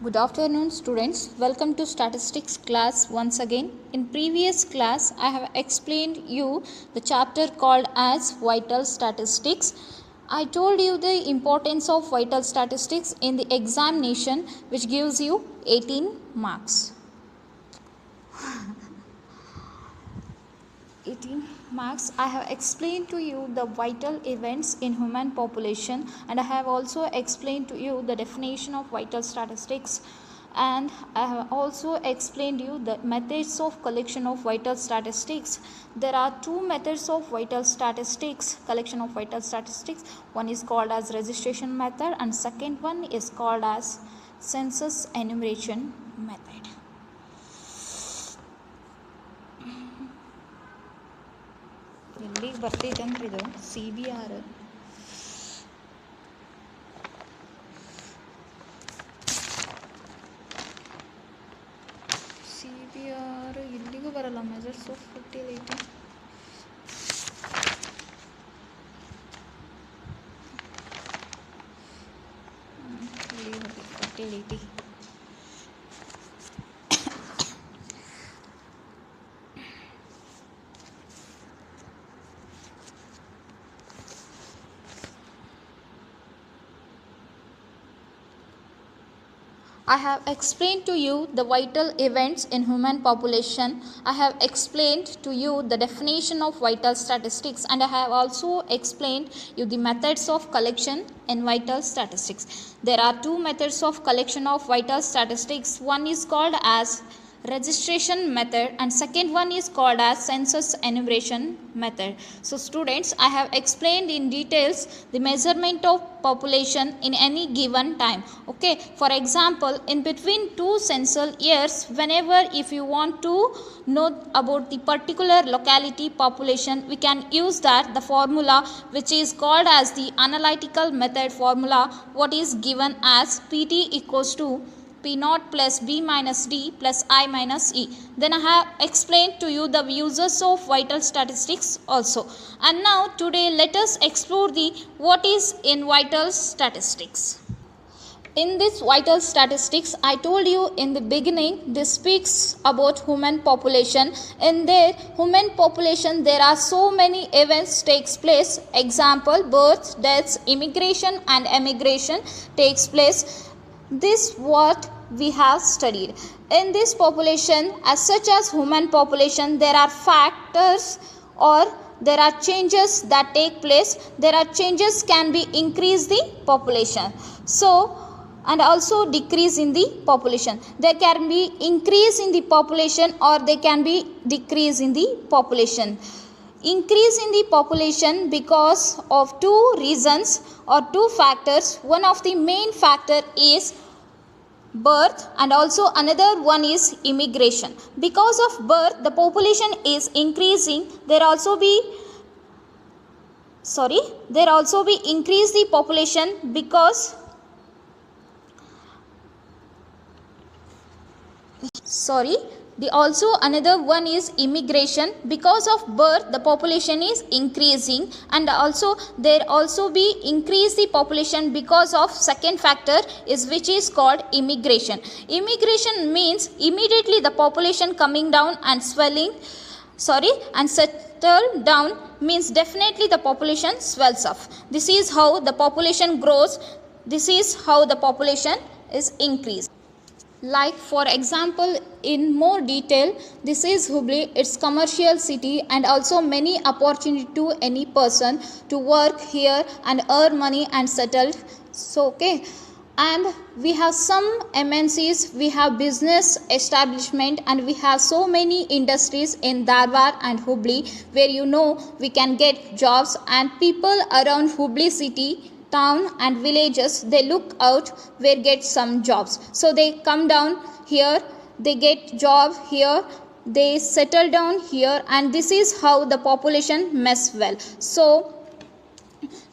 Good afternoon students. Welcome to statistics class once again. In previous class I have explained you the chapter called as vital statistics. I told you the importance of vital statistics in the examination which gives you 18 marks. 18 marks. I have explained to you the vital events in human population, and I have also explained to you the definition of vital statistics, and I have also explained you the methods of collection of vital statistics. There are two methods of vital statistics, collection of vital statistics. One is called as registration method and second one is called as census enumeration method. ಎಲ್ಲಿಗೆ ಬರ್ತೈತೆ ಅಂದ್ರೆ ಇದು CBR ಇಲ್ಲಿಗೂ ಬರಲ್ಲ measures of fertility. Fertility I have explained to you the vital events in human population. I have explained to you the definition of vital statistics, and I have also explained you the methods of collection in vital statistics. There are two methods of collection of vital statistics. One is called as registration method and second one is called as census enumeration method. So students, I have explained in details the measurement of population in any given time. Okay, for example, in between two census years, whenever if you want to know about the particular locality population, we can use that the formula which is called as the analytical method formula, what is given as PT equals to P naught plus B minus D plus I minus E. Then I have explained to you the uses of vital statistics also. And now today let us explore the what is in vital statistics. In this vital statistics, I told you in the beginning, this speaks about human population. In their human population, there are so many events takes place. Example, birth, deaths, immigration and emigration takes place. This what we have studied. In this population, as such as human population, there are factors or there are changes that take place. There are changes can be increase the population. So, and also decrease in the population. There can be increase in the population or there can be decrease in the population. Increase in the population because of two reasons or two factors. One of the main factor is birth and also another one is immigration. Because of birth, the population is increasing. There also be increase the population because also another one is immigration. Because of birth, the population is increasing, and also there also be increase the population because of second factor is which is called immigration. Immigration means immediately the population coming down and and settle down means definitely the population swells up. This is how the population grows. This is how the population is increased. Like for example, in more detail, this is Hubli. It's commercial city and also many opportunity to any person to work here and earn money and settle. So okay, and we have some MNCs, we have business establishment, and we have so many industries in Dharwad and Hubli where we can get jobs, and people around Hubli city, town and villages, they look out where get some jobs. So they come down here, they get job here, they settle down here, and this is how the population mess well. So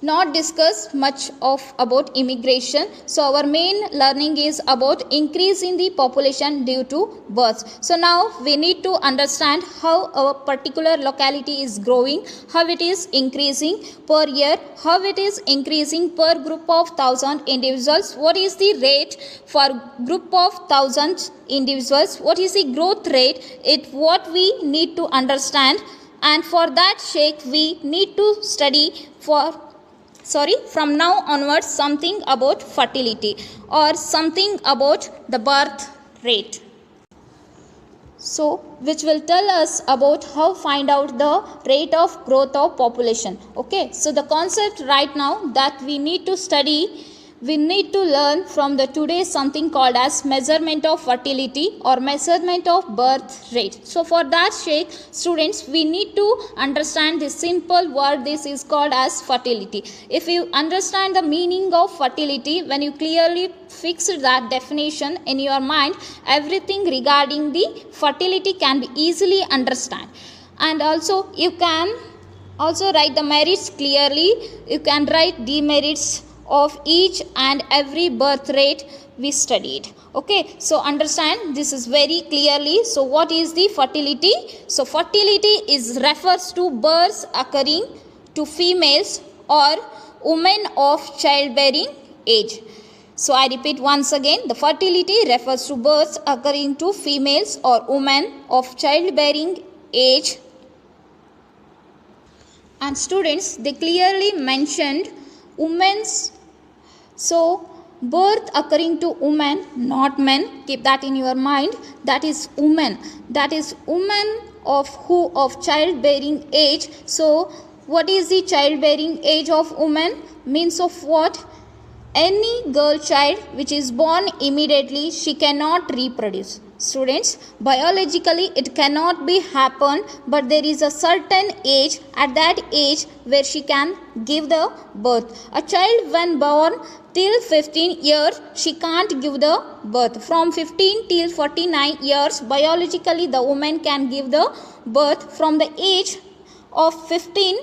not discuss much of about immigration. So our main learning is about increase in the population due to births. So now we need to understand how a particular locality is growing, how it is increasing per year, how it is increasing per group of 1000 individuals, what is the rate for group of 1000 individuals, what is the growth rate, it what we need to understand. And for that sake we need to study from now onwards something about fertility or something about the birth rate. So which will tell us about how find out the rate of growth of population. Okay, so the concept right now that we need to study, we need to learn from the today something called as measurement of fertility or measurement of birth rate. So for that sake students, we need to understand this simple word, this is called as fertility. If you understand the meaning of fertility, when you clearly fix that definition in your mind, everything regarding the fertility can be easily understand. And also you can also write the merits clearly, you can write demerits of each and every birth rate we studied. Okay, so understand this is very clearly. So what is the fertility? So fertility is refers to births occurring to females or women of childbearing age. So I repeat once again, the fertility refers to births occurring to females or women of childbearing age. And students, they clearly mentioned women's, so birth occurring to women, not men, keep that in your mind, that is women, of childbearing age. So what is the childbearing age of women? Means of what? Any girl child which is born immediately, she cannot reproduce. Students, biologically it cannot be happen, but there is a certain age, at that age where she can give the birth. A child when born till 15 years, she can't give the birth. From 15 till 49 years, biologically the woman can give the birth. From the age of 15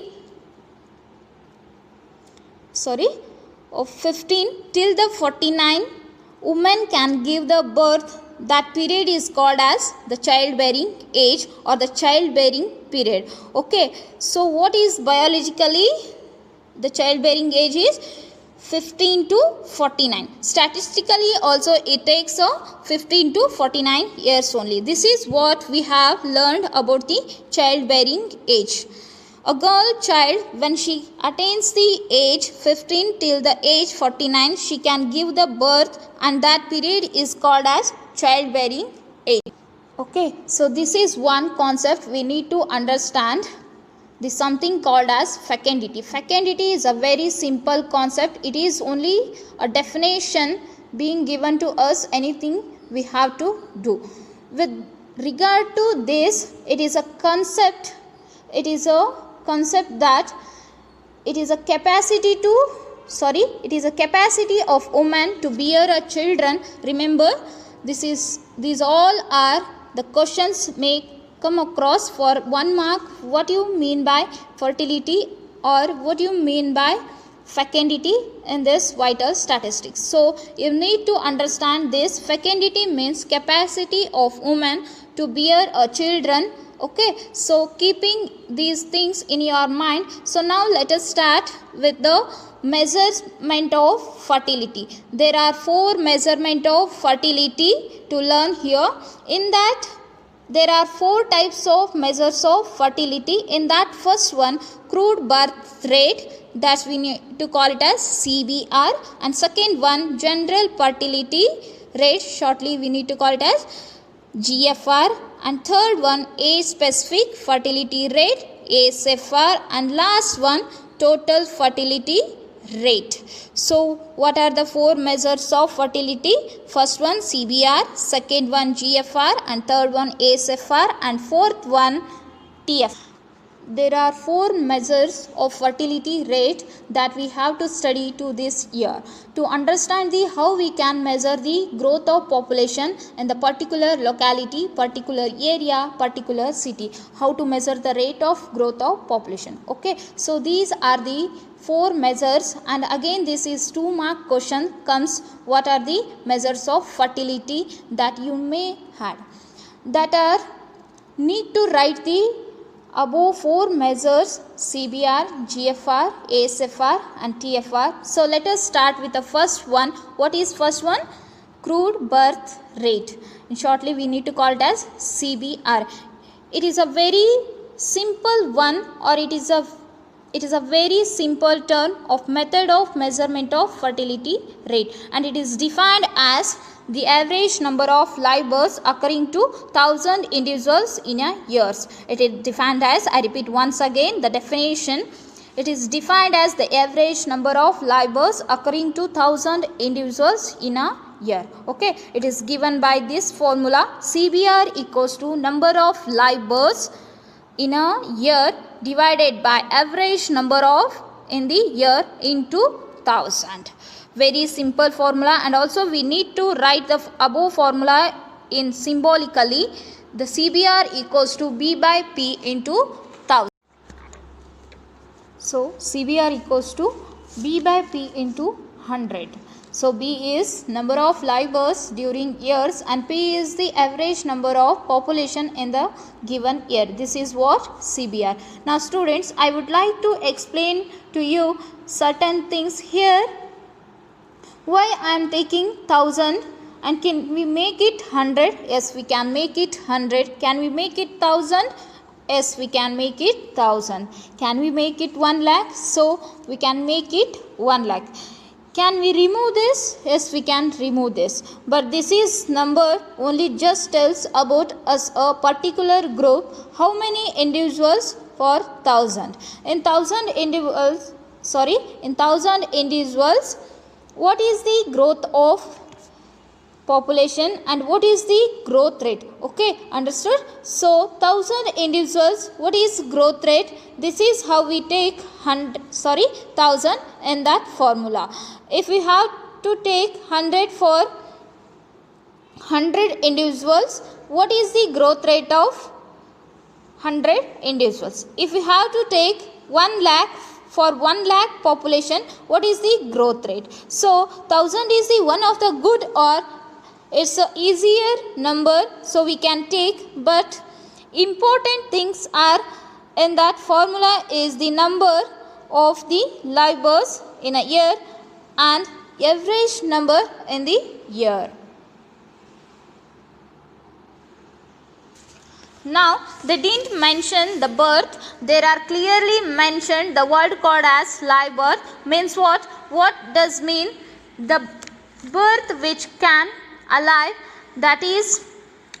till the 49, woman can give the birth. That period is called as the childbearing age or the childbearing period. Okay, so what is biologically the childbearing age is 15 to 49. Statistically also it takes 15 to 49 years only. This is what we have learned about the childbearing age. A girl child, when she attains the age 15 till the age 49, she can give the birth, and that period is called as childbearing age. Okay, so this is one concept we need to understand. This something called as fecundity. Fecundity is a very simple concept. It is only a definition being given to us, anything we have to do. With regard to this, it is a concept that it is a capacity of woman to bear a children. Remember, these all are the questions may come across for 1 mark. What you mean by fertility or what you mean by fecundity in this vital statistics. So you need to understand this. Fecundity means capacity of woman to bear a children. Okay, so keeping these things in your mind. So now let us start with the measurement of fertility. There are 4 measurement of fertility to learn here. In that there are 4 types of measures of fertility. In that first one, crude birth rate, that we need to call it as CBR, and second one, general fertility rate, shortly we need to call it as GFR, and third one, age specific fertility rate, ASFR, and last one, total fertility rate. So what are the 4 measures of fertility? First one CBR, second one GFR, and third one ASFR, and fourth one TF. there are 4 measures of fertility rate that we have to study to this year to understand the how we can measure the growth of population in the particular locality, particular area, particular city, how to measure the rate of growth of population. Okay, so these are the 4 measures, and again this is 2 mark question comes, what are the measures of fertility that you may had, that are need to write the above 4 measures: CBR, GFR, ASFR and TFR. So let us start with the first one. What is first one? Crude birth rate. And shortly we need to call it as CBR. It is a very simple one, or it is a very simple term of method of measurement of fertility rate, and it is defined as the average number of live births occurring to 1000 individuals in a years. It is defined as, I repeat once again the definition, it is defined as the average number of live births occurring to 1000 individuals in a year. Okay, it is given by this formula: CBR equals to number of live births in a year divided by average number of in the year into 1000. Very simple formula, and also we need to write the above formula in symbolically. The CBR equals to B by P into 1000. So CBR equals to B by P into 100. So B is number of live births during years and P is the average number of population in the given year. This is what CBR. Now students, I would like to explain to you certain things here. Why I am taking 1000 and can we make it 100? Yes, we can make it 100. Can we make it 1000? Yes, we can make it 1000. Can we make it 1 lakh? So we can make it 1 lakh. Can we remove this? Yes, we can remove this. But this is number only just tells about us a particular group. How many individuals for 1000? In 1000 individuals, what is the growth of population and what is the growth rate? Okay, understood? So 1000 individuals, what is growth rate? This is how we take 1000 in that formula. If we have to take 100 for 100 individuals, what is the growth rate of 100 individuals? If we have to take 1 lakh for 1 lakh population, what is the growth rate? So 1000 is the one of the good, or it's a easier number, so we can take, but important things are in that formula is the number of the live births in a year and average number in the year. Now they didn't mention the birth, there are clearly mentioned the word called as live birth. Means what? What does mean? The birth which can alive, that is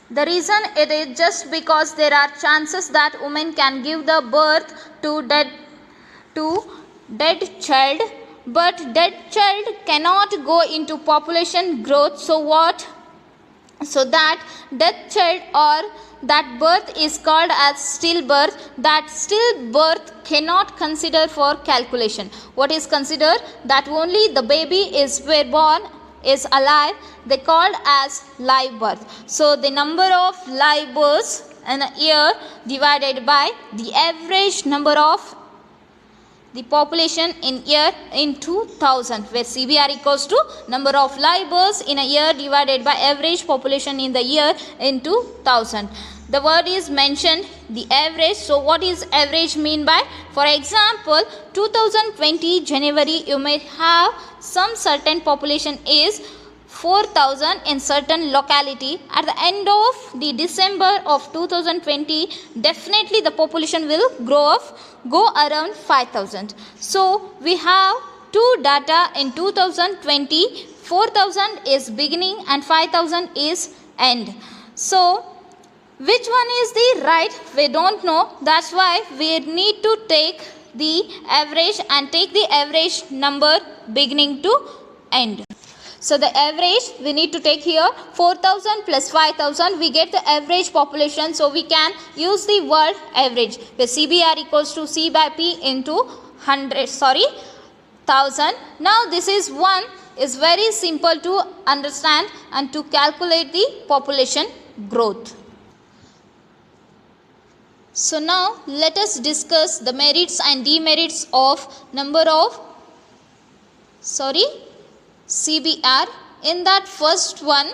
the reason it is just because there are chances that women can give the birth to dead child, but dead child cannot go into population growth. So what? So that death child or that birth is called as stillbirth. That stillbirth cannot consider for calculation. What is considered? That only the baby is born is alive, they called as live birth. So the number of live births in a year divided by the average number of the population in year into 1000, where CBR equals to number of live births in a year divided by average population in the year into 1000. The word is mentioned, the average. So what is average mean by? For example, 2020 January you may have some certain population is 4000 in certain locality. At the end of the December of 2020, definitely the population will go around 5000. So we have two data in 2020, 4000 is beginning and 5000 is end. So which one is the right? We don't know. That's why we need to take the average and take the average number beginning to end. So the average we need to take here 4,000 plus 5,000, we get the average population. So we can use the word average, where CBR equals to C by P into 1,000. Now this is one is very simple to understand and to calculate the population growth. So now let us discuss the merits and demerits of CBR. In that first one,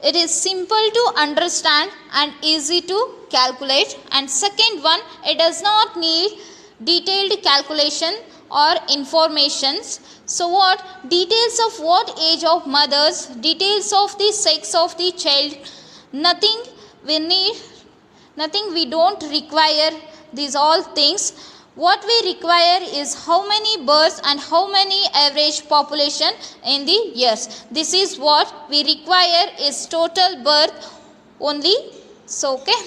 it is simple to understand and easy to calculate, and second one, it does not need detailed calculation or informations. So what details of what age of mothers, details of the sex of the child, nothing we don't require these all things. What we require is how many births and how many average population in the years. This is what we require, is total birth only. So okay.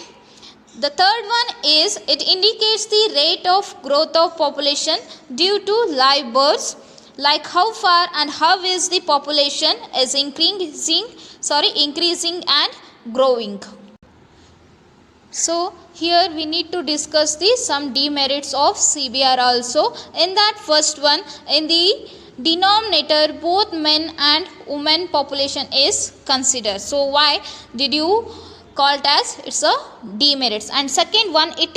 The third one is it indicates the rate of growth of population due to live births, like how far and how is the population is increasing and growing. So here we need to discuss some demerits of CBR also. In that first one, in the denominator both men and women population is considered. So why did you call it as it's a demerits? And second one, it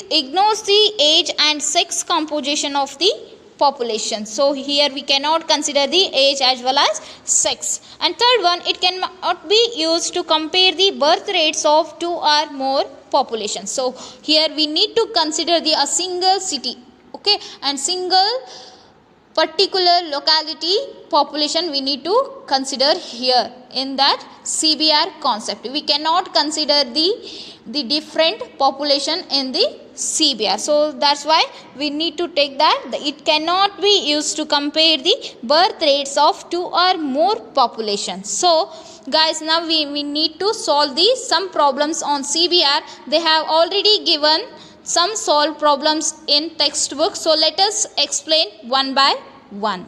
ignores the age and sex composition of the population. So here we cannot consider the age as well as sex. And third one, it cannot be used to compare the birth rates of two or more populations. So here we need to consider a single city, okay, and single particular locality population we need to consider here in that CBR concept. We cannot consider the different population in the CBR. So that's why we need to take that it cannot be used to compare the birth rates of two or more populations. So guys, now we need to solve some problems on CBR. They have already given some solved problems in textbook. So let us explain one by one.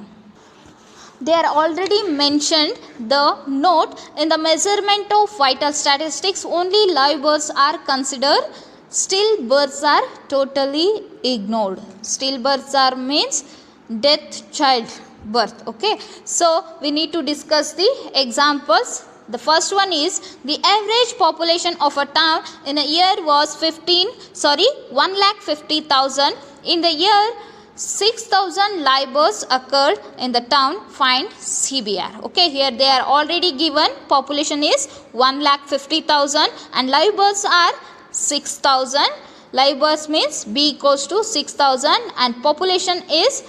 They are already mentioned the note in the measurement of vital statistics only live births are considered. Still births are totally ignored. Still births are means death child birth. Okay. So we need to discuss the examples. The first one is the average population of a town in a year was 1,50,000. In the year 6,000 live births occurred in the town. Find CBR. Okay, here they are already given. Population is 1,50,000 and live births are 6,000. Live births means B equals to 6,000 and population is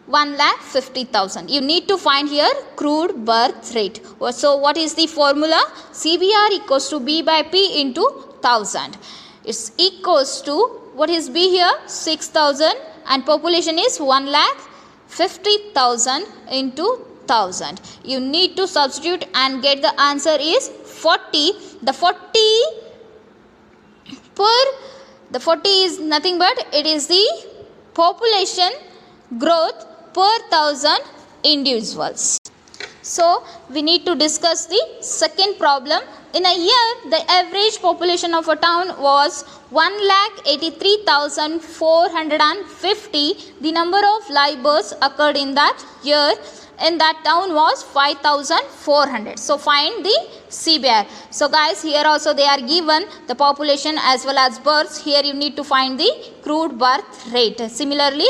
1,50,000. You need to find here crude birth rate. So what is the formula? CBR equals to B by P into 1000. It's equals to, what is B here? 6,000 and population is 1,50,000 into 1000. You need to substitute and get the answer is 40. The 40 is nothing but it is the population growth per 1000 individuals. So we need to discuss the second problem. In a year, the average population of a town was 1,83,450. The number of live births occurred in that year in that town was 5,400. So find the CBR. So guys, here also they are given the population as well as births. Here you need to find the crude birth rate. Similarly,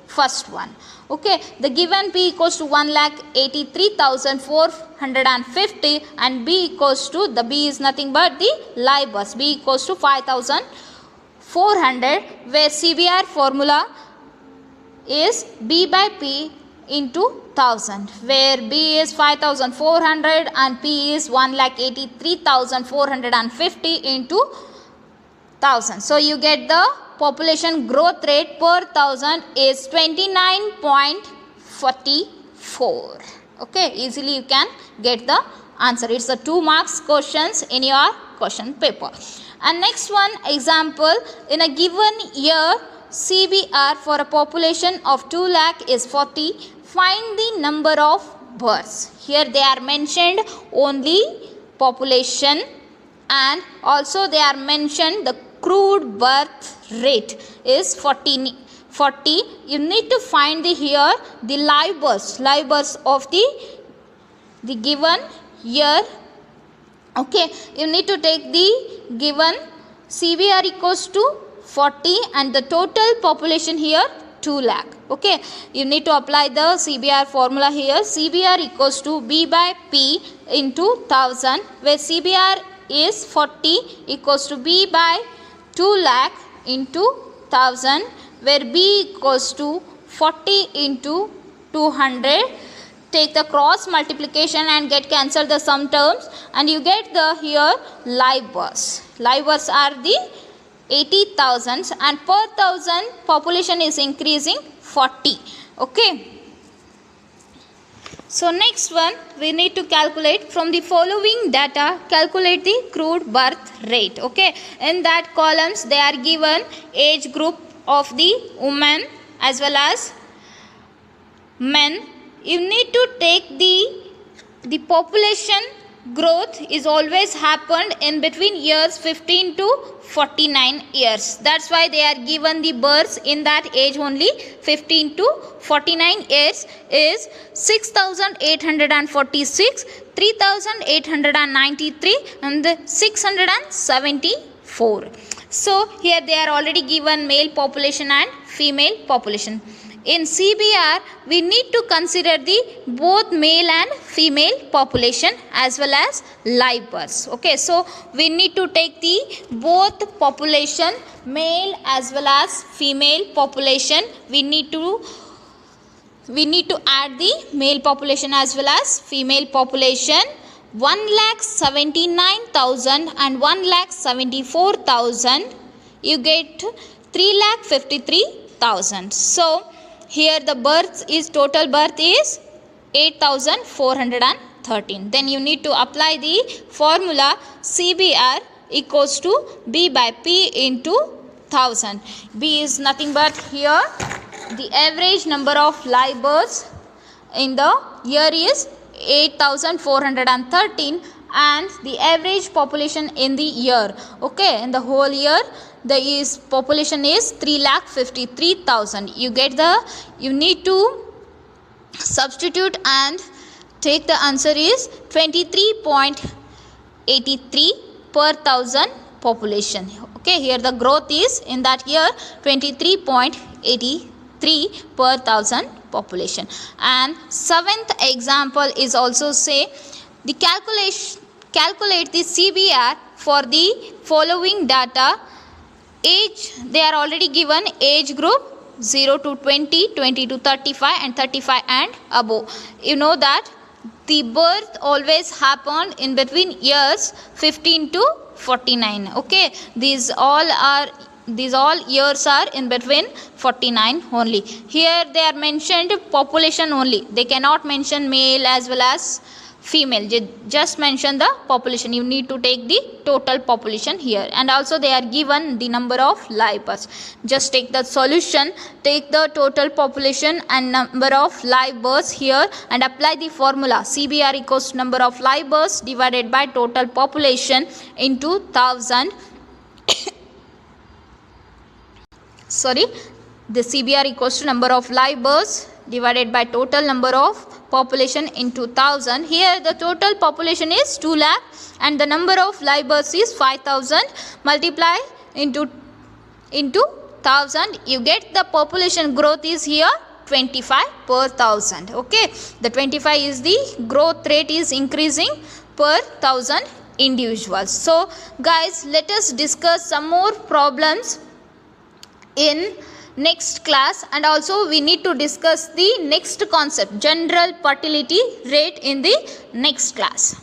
first one. Okay, the given P equals to 1,83,450 and B equals to, the B is nothing but the live births. B equals to 5,400, where CBR formula is B by P into 1000, where B is 5,400 and P is 1,83,450 into 1000. So you get the population growth rate per 1000 is 29.44. Okay, easily you can get the answer. It's a 2 marks questions in your question paper. And next one example, in a given year CBR for a population of 2 lakh is 40. Find the number of births. Here they are mentioned only population, and also they are mentioned the crude birth rate is 40. You need to find the here the live births of the given year. Okay, you need to take the given CBR equals to 40 and the total population here 2 lakh. Okay, you need to apply the CBR formula here. CBR equals to B by P into 1000, where CBR is 40 equals to B by 2 lakh into 1000, where B equals to 40 into 200. Take the cross multiplication and get cancel the sum terms, and you get the here live births. Live births are the 80,000, and per 1000 population is increasing 40. Okay. So next one, we need to calculate from the following data, calculate the crude birth rate. Okay, in that columns they are given age group of the women as well as men. You need to take the population growth is always happened in between years 15 to 49 years. That's why they are given the births in that age only. 15 to 49 years is 6,846, 3,893 and 674. So here they are already given male population and female population. In CBR, we need to consider the both male and female population as well as live births. Okay, so we need to take the both population, male as well as female population. We need to add the male population as well as female population. 1,79,000 and 1,74,000. You get 3,53,000. So here the birth is total birth is 8,413. Then you need to apply the formula CBR equals to B by P into 1000. B is nothing but here the average number of live births in the year is 8,413 and the average population in the year. Okay, in the whole year the population is 3,53,000. You need to substitute and take the answer is 23.83 per thousand population. Okay, here the growth is in that year 23.83 per thousand population. And seventh example is also say the calculate the CBR for the following data. Age, they are already given age group 0 to 20, 20 to 35 and 35 and above. You know that the birth always happened in between years 15 to 49. Okay, these all years are in between 49 only. Here they are mentioned population only. They cannot mention male as well as female. Just mention the population. You need to take the total population here, and also they are given the number of live births. Just take the solution, take the total population and number of live births here and apply the formula CBR equals to number of live births divided by total population into 1000. Sorry, the CBR equals to number of live births divided by total number of population into 1000. Here the total population is 2 lakh and the number of live births is 5,000. Multiply into 1000. You get the population growth is here 25 per thousand. Okay, the 25 is the growth rate is increasing per 1000 individuals. So guys, let us discuss some more problems in next class, and also we need to discuss the next concept, general fertility rate, in the next class.